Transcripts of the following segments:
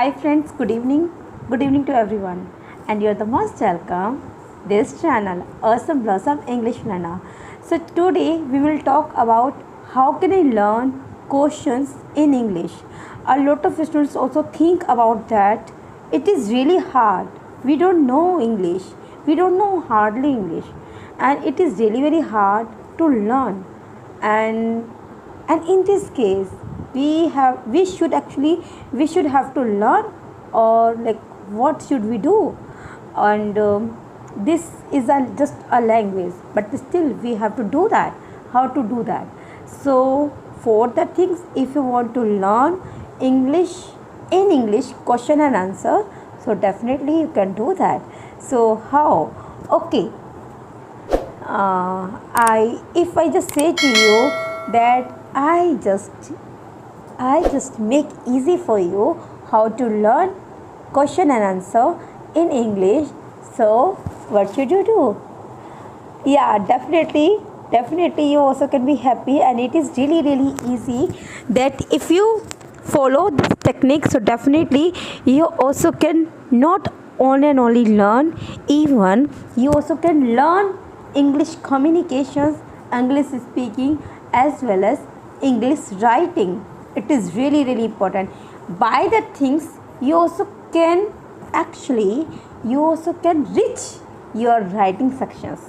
Hi friends, good evening. Good evening to everyone. And you're the most welcome this channel, Awesome Blossom English Learner. So today we will talk about how can I learn questions in English. A lot of students also think about that. It is really hard. We don't know English. We don't know hardly English. And it is really very hard to learn. And in this case we should have to learn, or like what should we do? And this is just a language, but still we have to do that. How to do that? So for the things, if you want to learn English in English question and answer, so definitely you can do that. So how? Okay, I if I just say to you that I just make easy for you how to learn question and answer in English. So what should you do? Yeah, definitely you also can be happy, and it is really easy that if you follow this technique, so definitely you also can not only and only learn, even you also can learn English communications, English speaking, as well as English writing. It is really important. By the things, you also can reach your writing sections,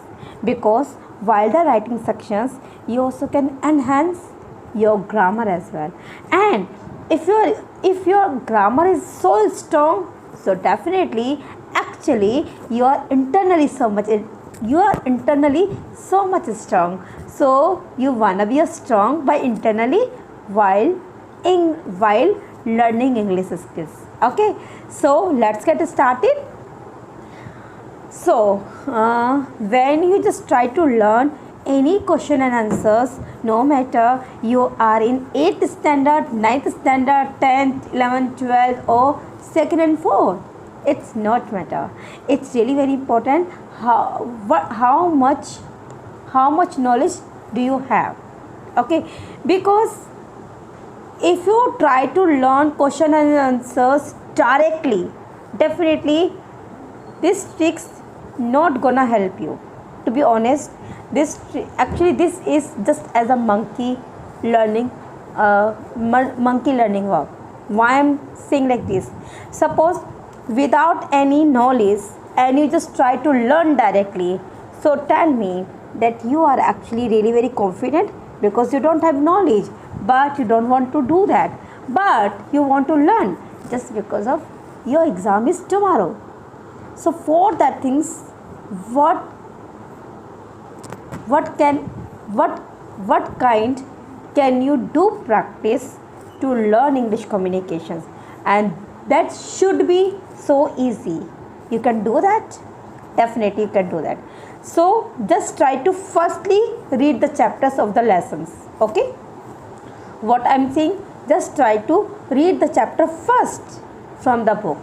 because while the writing sections you also can enhance your grammar as well. And if your grammar is so strong, so definitely actually you are internally so much strong. So you wanna be a strong by internally while learning English skills. Okay, so let's get started. So when you just try to learn any question and answers, no matter you are in 8th standard, 9th standard, 10th, 11th, 12th, or 2nd and 4th, it's not matter. It's really very important how much knowledge do you have. Okay, because if you try to learn question and answers directly, definitely this tricks not gonna help you. To be honest, this is just as a monkey learning work. Why I'm saying like this? Suppose without any knowledge and you just try to learn directly, so tell me that you are actually really very confident, because you don't have knowledge, but you don't want to do that, but you want to learn just because of your exam is tomorrow. So for that things, what kind can you do practice to learn English communications? And that should be so easy. You can do that. Definitely you can do that. So just try to firstly read the chapters of the lessons. Okay, what I'm saying, just try to read the chapter first from the book.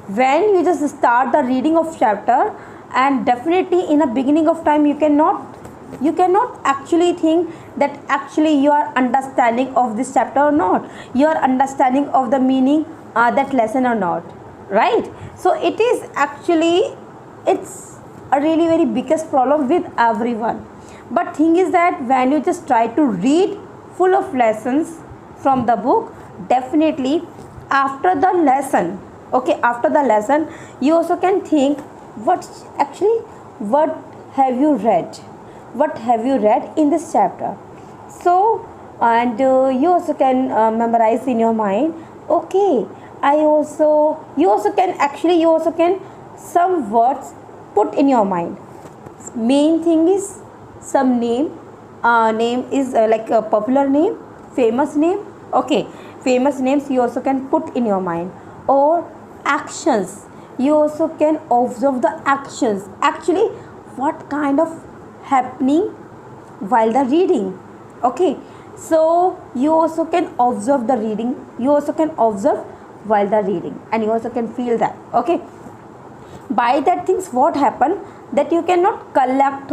When you just start the reading of chapter, and definitely in the beginning of time you cannot actually think that actually you are understanding of this chapter or not, you are understanding of the meaning that lesson or not, right? So it is actually, it's a really very biggest problem with everyone. But thing is that when you just try to read full of lessons from the book, definitely after the lesson, you also can think what have you read in this chapter. So, and you also can memorize in your mind. Okay, you also can some words put in your mind. Main thing is some name is like a popular name, famous name. Okay, famous names you also can put in your mind. Or actions, you also can observe the actions, actually what kind of happening while the reading. Okay, so you also can observe the reading, you also can observe while the reading, and you also can feel that. Okay, by that things what happen, that you cannot collect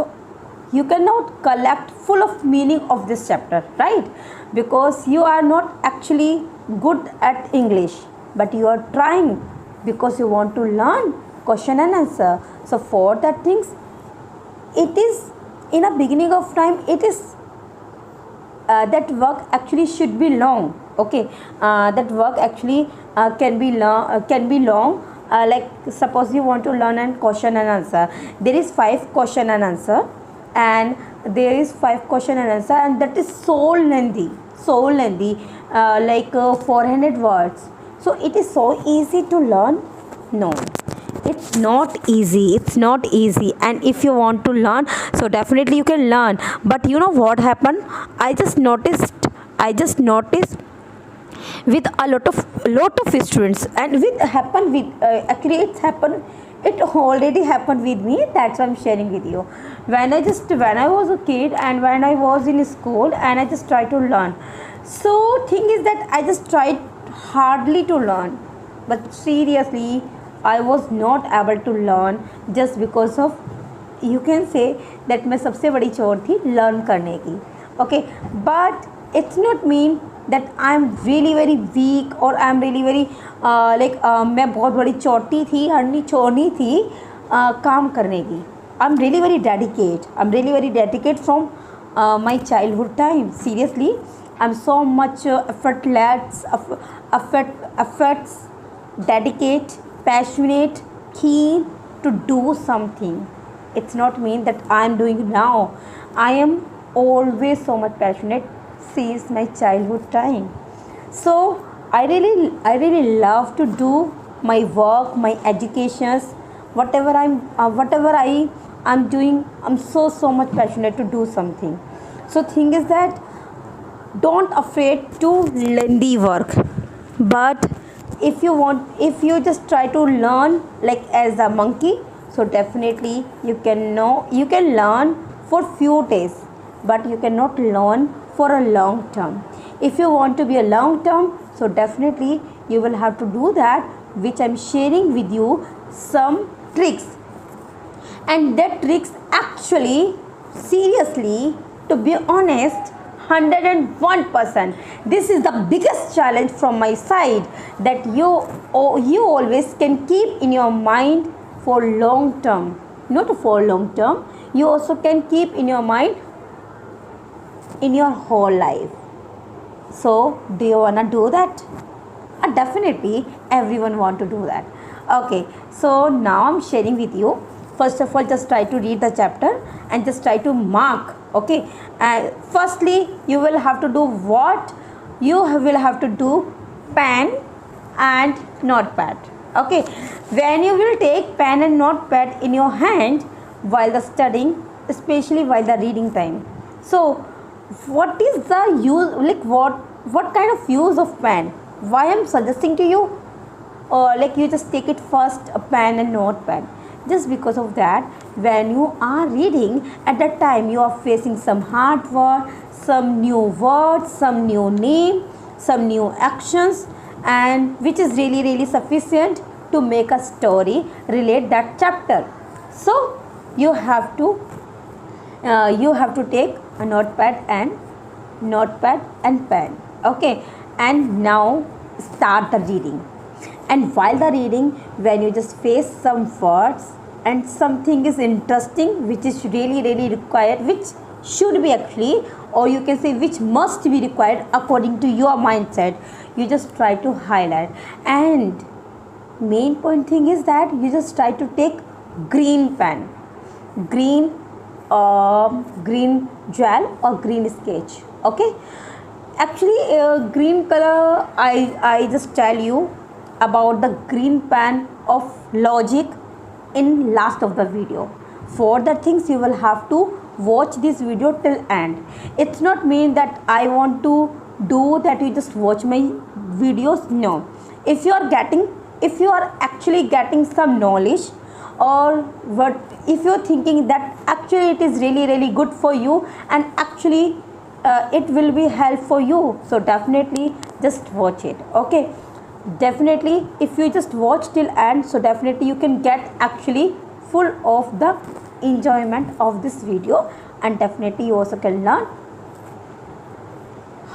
full of meaning of this chapter, right? Because you are not actually good at English, but you are trying because you want to learn question and answer. So for that things, it is in a beginning of time, it is that work actually should be long. Okay, that work actually can be long. Like suppose you want to learn a question and answer, there is 5 question and answer, and there is 5 question and answer, and that is so lengthy, like 400 words. So it is so easy to learn? No, it's not easy. And if you want to learn, so definitely you can learn. But you know what happened? I just noticed with a lot of students, and with happen with actually it already happened with me. That's why I'm sharing with you. When I was a kid, and when I was in school, and I just tried to learn. So thing is that I just tried hardly to learn, but seriously I was not able to learn, just because of, you can say that मैं सबसे बड़ी चोर थी learn करने की. Okay, but it's not mean that I'm really very weak, or I'm really very मैं बहुत बड़ी चोटी थी, हरनी चोरनी थी काम करने की. I'm really very dedicated from my childhood time. Seriously, I'm so much efforts, dedicate, passionate, keen to do something. It's not mean that I'm doing now. I am always so much passionate since my childhood time. So I really love to do my work, my educations, whatever I'm doing. I'm so much passionate to do something. So thing is that don't afraid to lengthy work. But if you just try to learn like as a monkey, so definitely you can learn for few days, but you cannot learn for a long term. If you want to be a long term, so definitely you will have to do that, which I'm sharing with you some tricks. And that tricks actually, seriously, to be honest, 101%, this is the biggest challenge from my side, that you always can keep in your mind for long term. Not for long term, you also can keep in your mind in your whole life. So do you wanna do that? Definitely everyone want to do that. Okay, so now I'm sharing with you. First of all, just try to read the chapter and just try to mark. Okay, firstly you will have to do what? You will have to do pen and notepad. Okay, when you will take pen and notepad in your hand while the studying, especially while the reading time. So what is the use, like what kind of use of pen? Why I'm suggesting to you, like you just take it first, a pen and notepad, just because of that when you are reading, at that time you are facing some hard word, some new words, some new name, some new actions, and which is really sufficient to make a story relate that chapter. So you have to take a notepad and pen. Okay, and now start the reading. And while the reading, when you just face some words and something is interesting, which is really required, which should be actually, or you can say which must be required according to your mindset, you just try to highlight. And main point thing is that you just try to take green pen, green gel or green sketch. Okay, actually green color, I just tell you about the green pen of logic in last of the video. For the things you will have to watch this video till end. It's not mean that I want to do that you just watch my videos. No, if you are actually getting some knowledge, or what, if you're thinking that actually it is really good for you, and actually it will be help for you, so definitely just watch it. Okay, definitely if you just watch till end, so definitely you can get actually full of the enjoyment of this video, and definitely you also can learn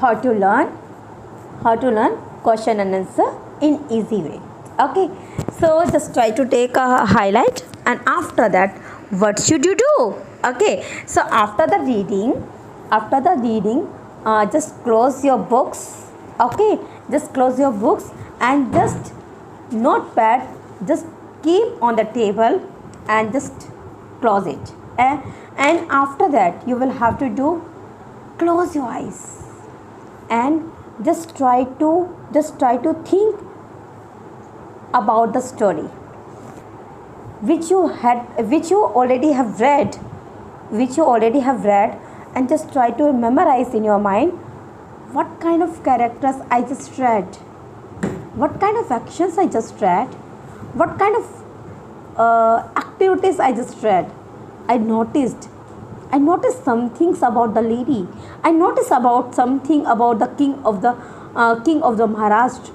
how to learn question and answer in easy way. Okay, so just try to take a highlight, and after that what should you do? Okay, so after the reading, just close your books. Okay, just close your books and just notepad just keep on the table and just close it. And after that you will have to do, close your eyes and just try to think about the story which you already have read, and just try to memorize in your mind what kind of characters I just read, what kind of actions I just read, what kind of activities I just read. I noticed some things about the lady. I noticed about something about the king of the Maharashtra.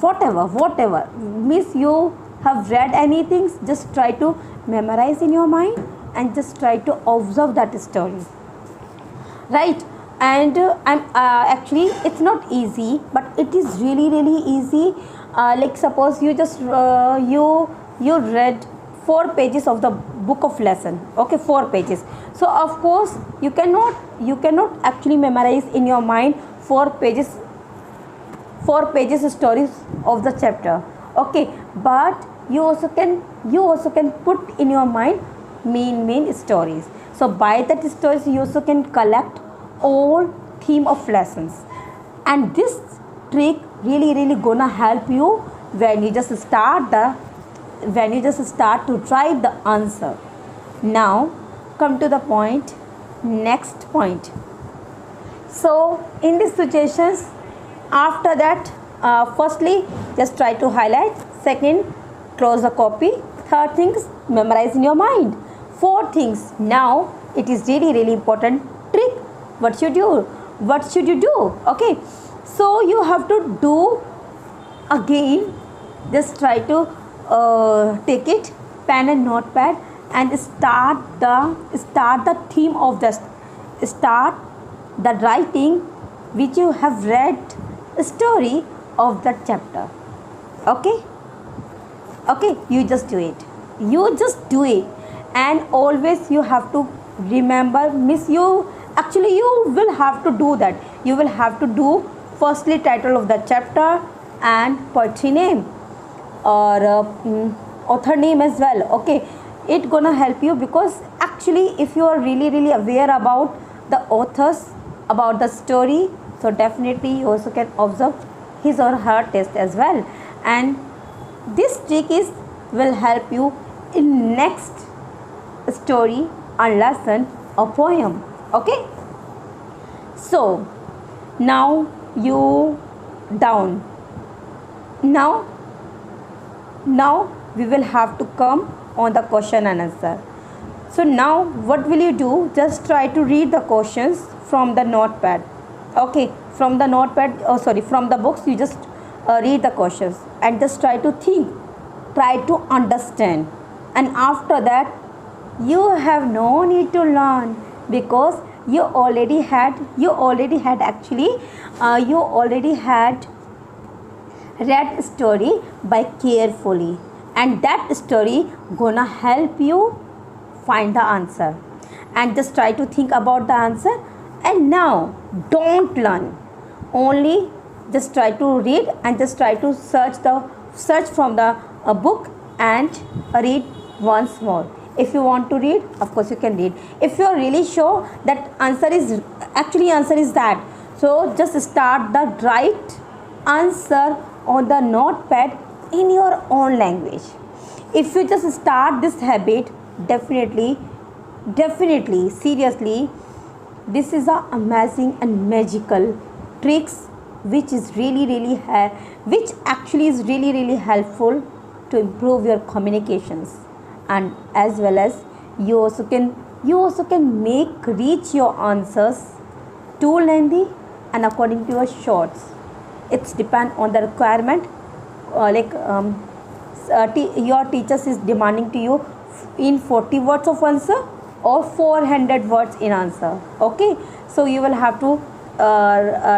Whatever. Miss, you have read anything, just try to memorize in your mind and just try to observe that story. Right? And I'm actually it's not easy, but it is really easy. Like suppose you just you read 4 pages of the book of lesson. Okay, 4 pages. So of course you cannot actually memorize in your mind 4 pages stories of the chapter. Okay, but you also can put in your mind main stories. So by that stories you also can collect all theme of lessons, and this trick really gonna help you when you just start to write the answer. Now come to the point, next point. So in these situations, after that, firstly just try to highlight, second close the copy, third things memorize in your mind, 4 things. Now it is really important trick. What should you do? Okay, so you have to do again, just try to take it, pen and notepad, and start the theme of start the writing which you have read story of that chapter. Okay, you just do it, and always you have to remember, miss, you will have to do that. You will have to do firstly title of the chapter and poetry name or author name as well. Okay, it gonna help you, because actually if you are really aware about the authors, about the story, so definitely you also can observe his or her taste as well, and this trick will help you in next story or lesson or poem. Okay, so now you down. Now we will have to come on the question and answer. So now what will you do? Just try to read the questions from the notepad. Okay, from the books you just read the questions and just try to think, try to understand, and after that you have no need to learn, because you already had read story by carefully, and that story gonna help you find the answer, and just try to think about the answer. And now don't learn, only just try to read and just try to search from the book and read once more. If you want to read, of course you can read. If you are really sure that answer is that, so just start the right answer on the notepad in your own language. If you just start this habit, definitely seriously, this is a amazing and magical tricks which is really helpful to improve your communications, and as well as you also can reach your answers too lengthy and according to your shorts. It's depend on the requirement, your teachers is demanding to you in 40 words of answer or 400 words in answer. Okay, so you will have to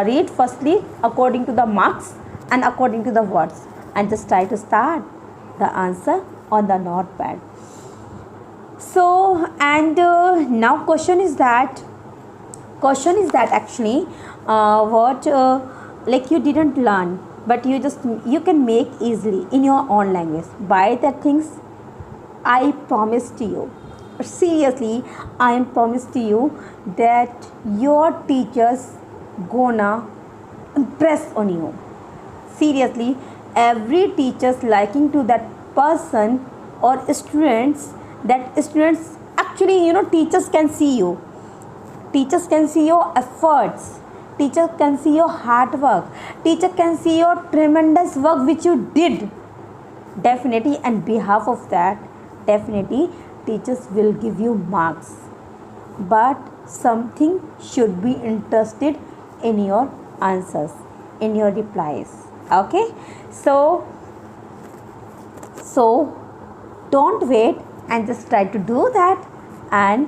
read firstly according to the marks and according to the words. and just try to start the answer on the notepad. So, and now question is that actually what like you didn't learn, but you can make easily in your own language. By that things, I promise to you, seriously, I am promise to you that your teachers gonna impress on you. Seriously, every teachers liking to that person or students, that students actually, teachers can see you. Teachers can see your efforts. Teacher can see your hard work. Teacher can see your tremendous work which you did. Definitely, and behalf of that, definitely teachers will give you marks. But something should be interested in your answers, in your replies. Okay, so don't wait and just try to do that. And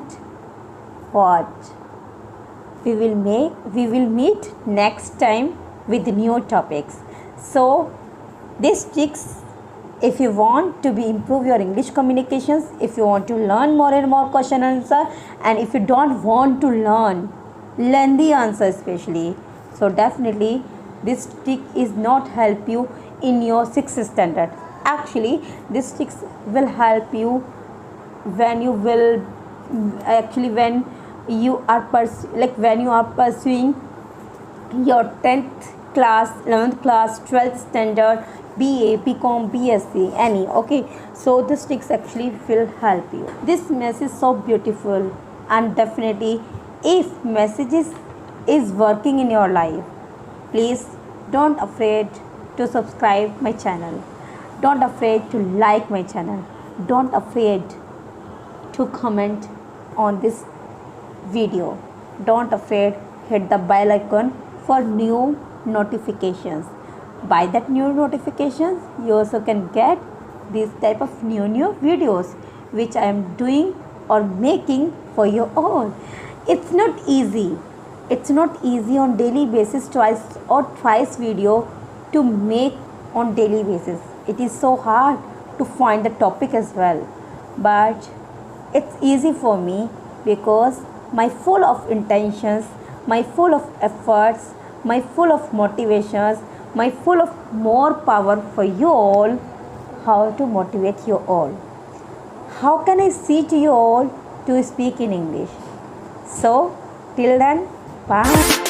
what we will meet next time with new topics. So these tricks, if you want to improve your English communications, if you want to learn more and more question and answer, and if you don't want to learn lengthy answer especially, so definitely this trick is not help you in your 6th standard. Actually, this tricks will help you when you will when you are pursuing your 10th class, 11th class, 12th standard, BA, BCom, BSc, any. Okay, so this tricks actually will help you. This message is so beautiful, and definitely if messages is working in your life, please don't afraid to subscribe my channel. Don't afraid to like my channel. Don't afraid to comment on this video. Don't afraid hit the bell icon for new notifications. By that new notifications, you also can get this type of new videos which I am doing or making for you all. It's not easy. It's not easy on daily basis twice or thrice video to make on daily basis. It is so hard to find the topic as well. But it's easy for me because my full of intentions, my full of efforts, my full of motivations, my full of more power for you all, how to motivate you all. How can I see to you all to speak in English? So till then, bye.